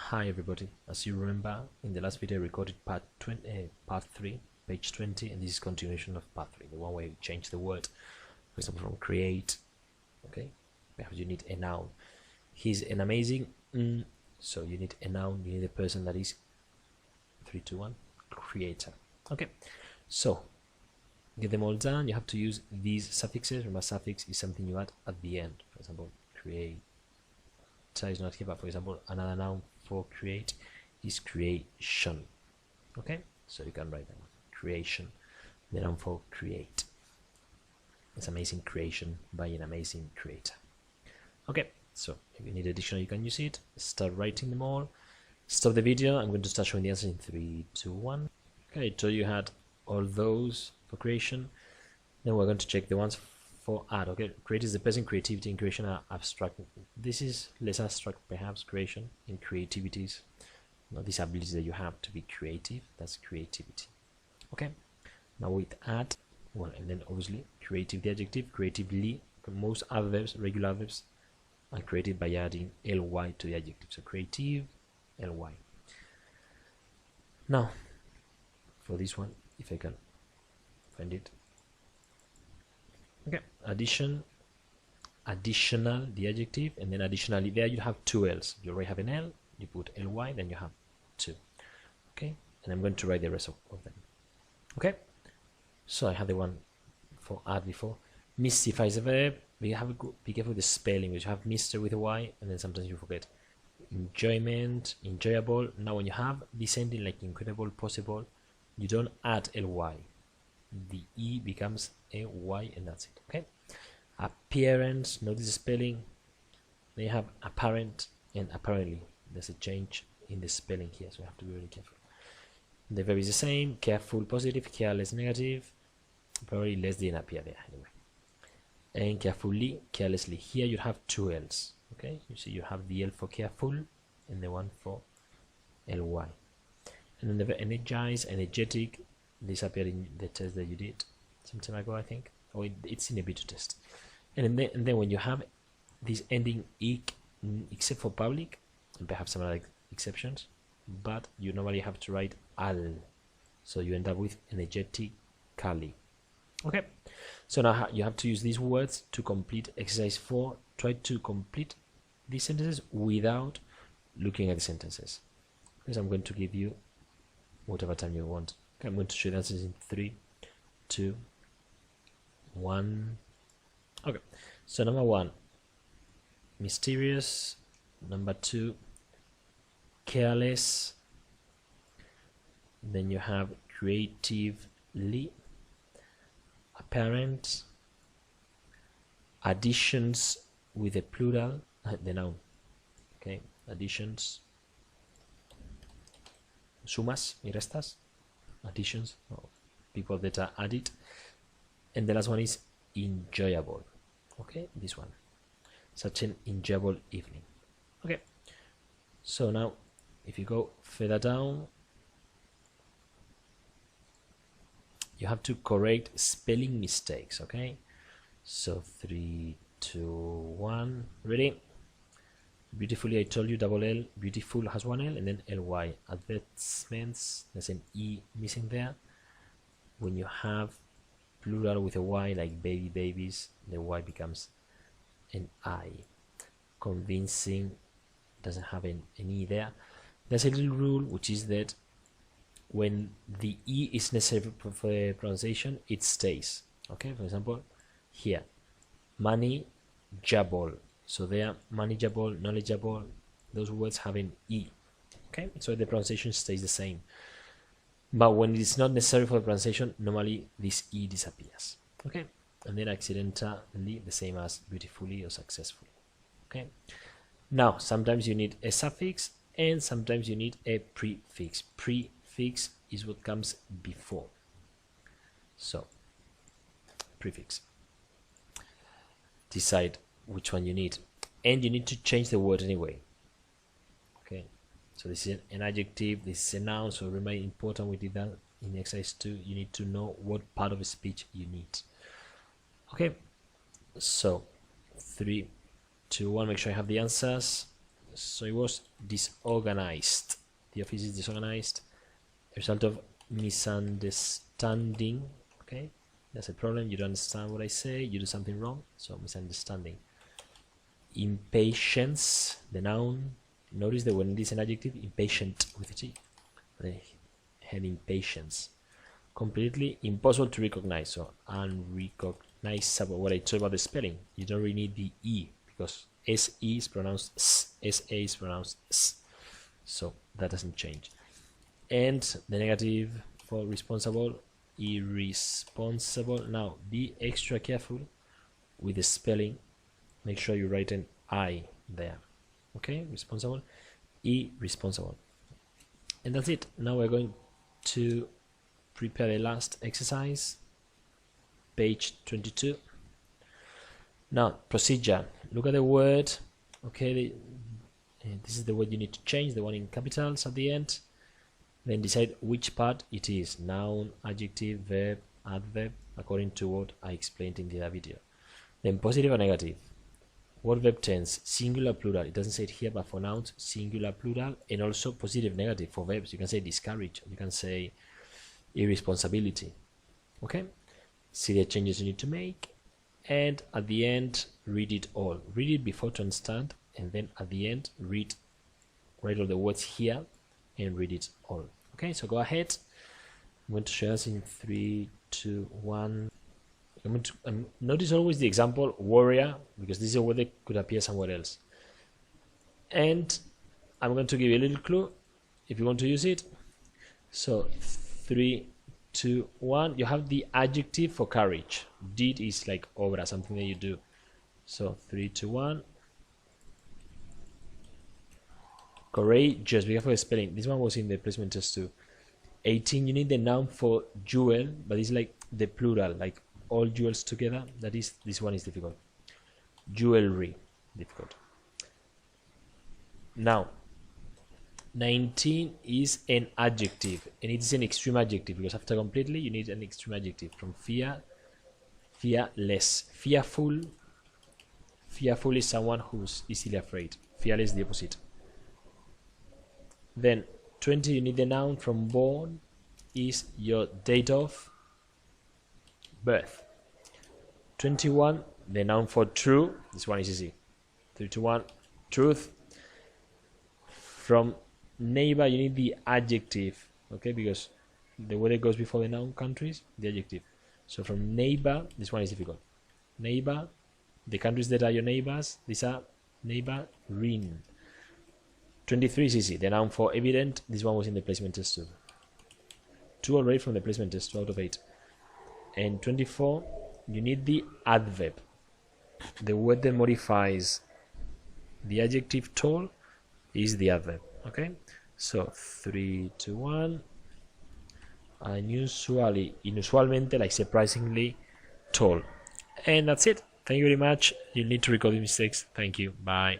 Hi everybody, as you remember in the last video I recorded part 3, page 20, and this is continuation of part 3, the one where you change the word, for example from create, okay, perhaps you need a noun. He's an amazing, so you need a noun, you need a person that is 3, 2, 1, creator. Okay, so get them all done. You have to use these suffixes. Remember, suffix is something you add at the end. For example, create is not here, but for example another noun for create is creation. Okay, so you can write that one, creation, the noun for create. It's amazing creation by an amazing creator. Okay, so if you need a dictionary you can use it. Start writing them all. Stop the video. I'm going to start showing the answer in 3, 2, 1. Okay, I told you had all those for creation. Then we're going to check the ones for art. Okay, create is the person, creativity and creation are abstract. This is less abstract perhaps, creation and creativities, these abilities that you have to be creative, that's creativity. Okay, now with art, well, and then obviously creative, the adjective, creatively, most adverbs, regular adverbs are created by adding ly to the adjective, so creative, ly. Now for this one, if I can find it. Okay, addition, additional, the adjective, and then additionally there you have two L's. You already have an L, you put ly, then you have two. Okay, and I'm going to write the rest of them. Okay, so I had the one for add before. Mystifies a verb, but you have to be careful with the spelling, because you have Mr with a Y, and then sometimes you forget. Enjoyment, enjoyable. Now when you have this ending like incredible, possible, you don't add ly. The E becomes a Y and that's it. Okay, appearance, notice the spelling. They have apparent and apparently. There's a change in the spelling here, so you have to be very careful. The verb is the same, careful positive, careless negative, probably less than appear there anyway. And carefully, carelessly. Here you have two L's. Okay, you see you have the L for careful and the one for ly. And then the verb energize, energetic. This appeared in the test that you did some time ago, I think, or it's in a beta test. And then when you have this ending ik, except for public, and perhaps some other exceptions, but you normally have to write al, so you end up with energetically. Okay, so now you have to use these words to complete exercise 4. Try to complete these sentences without looking at the sentences, because I'm going to give you whatever time you want. Okay, I'm going to show the answers in 3, 2, 1. Okay, so number 1, mysterious. Number 2, careless. Then you have creatively, apparent, additions with a plural, the noun. Okay, additions, sumas y restas, additions, people that are added. And the last one is enjoyable. Okay, this one, such an enjoyable evening. Okay, so now if you go further down, you have to correct spelling mistakes. Okay, so 3, 2, 1, ready? Beautifully, I told you double L, beautiful has one L and then ly. Advertisements, there's an E missing there. When you have plural with a Y like baby, babies, the Y becomes an I. Convincing doesn't have an E there. There's a little rule, which is that when the E is necessary for the pronunciation, it stays. Okay, for example, here, manageable. So they are manageable, knowledgeable, those words have an E. Okay, so the pronunciation stays the same. But when it is not necessary for the pronunciation, normally this E disappears. Okay, and then accidentally, the same as beautifully or successfully. Okay, now sometimes you need a suffix and sometimes you need a prefix. Prefix is what comes before. So, prefix. Decide which one you need, and you need to change the word anyway. Okay, so this is an adjective, this is a noun, so remember, important, we did that in exercise 2. You need to know what part of a speech you need. Okay, so 3, 2, 1, make sure you have the answers. So it was disorganized. The office is disorganized, a result of misunderstanding. Okay, that's a problem. You don't understand what I say, you do something wrong, so misunderstanding. Impatience, the noun. Notice that when it is an adjective, impatient with a T. They had impatience. Completely impossible to recognize, so unrecognizable. What I told about the spelling, you don't really need the E, because SE is pronounced S, SA is pronounced S, so that doesn't change. And the negative for responsible, irresponsible. Now be extra careful with the spelling. Make sure you write an I there. Okay, responsible, irresponsible. And that's it. Now we're going to prepare the last exercise, page 22. Now, procedure. Look at the word. Okay, this is the word you need to change, the one in capitals at the end. Then decide which part it is, noun, adjective, verb, adverb, according to what I explained in the other video. Then positive or negative. What verb tense? Singular, plural. It doesn't say it here, but for nouns, singular, plural, and also positive, negative for verbs. You can say discourage, you can say irresponsibility. Okay, see the changes you need to make, and at the end read it all. Read it before to understand, and then at the end write all the words here and read it all. Okay, so go ahead. I'm going to share us in 3, 2, 1. I'm going to notice always the example warrior, because this is a word that could appear somewhere else, and I'm going to give you a little clue if you want to use it. So 3, 2, 1. You have the adjective for courage. Did is like obra, something that you do. So 3, 2, 1. Courageous. Be careful with spelling. This one was in the placement test too. 18. You need the noun for jewel, but it's like the plural, like all jewels together. That is, this one is difficult. Jewelry, difficult. Now 19 is an adjective, and it is an extreme adjective, because after completely you need an extreme adjective. From fear, fearless. Fearful is someone who's easily afraid. Fearless is the opposite. Then 20, you need the noun. From born is your date of birth. 21, the noun for true. This one is easy. 3, 2, 1, truth. From neighbor, you need the adjective, okay, because the word that goes before the noun countries, the adjective. So from neighbor, this one is difficult. Neighbor, the countries that are your neighbors, these are neighboring. 23 is easy. The noun for evident, this one was in the placement test too. 2 already from the placement test, 2 out of 8. And 24, you need the adverb, the word that modifies the adjective tall is the adverb. Okay, so 3, 2, 1. Unusually, inusualmente, like surprisingly tall. And that's it. Thank you very much. You need to record the mistakes. Thank you. Bye.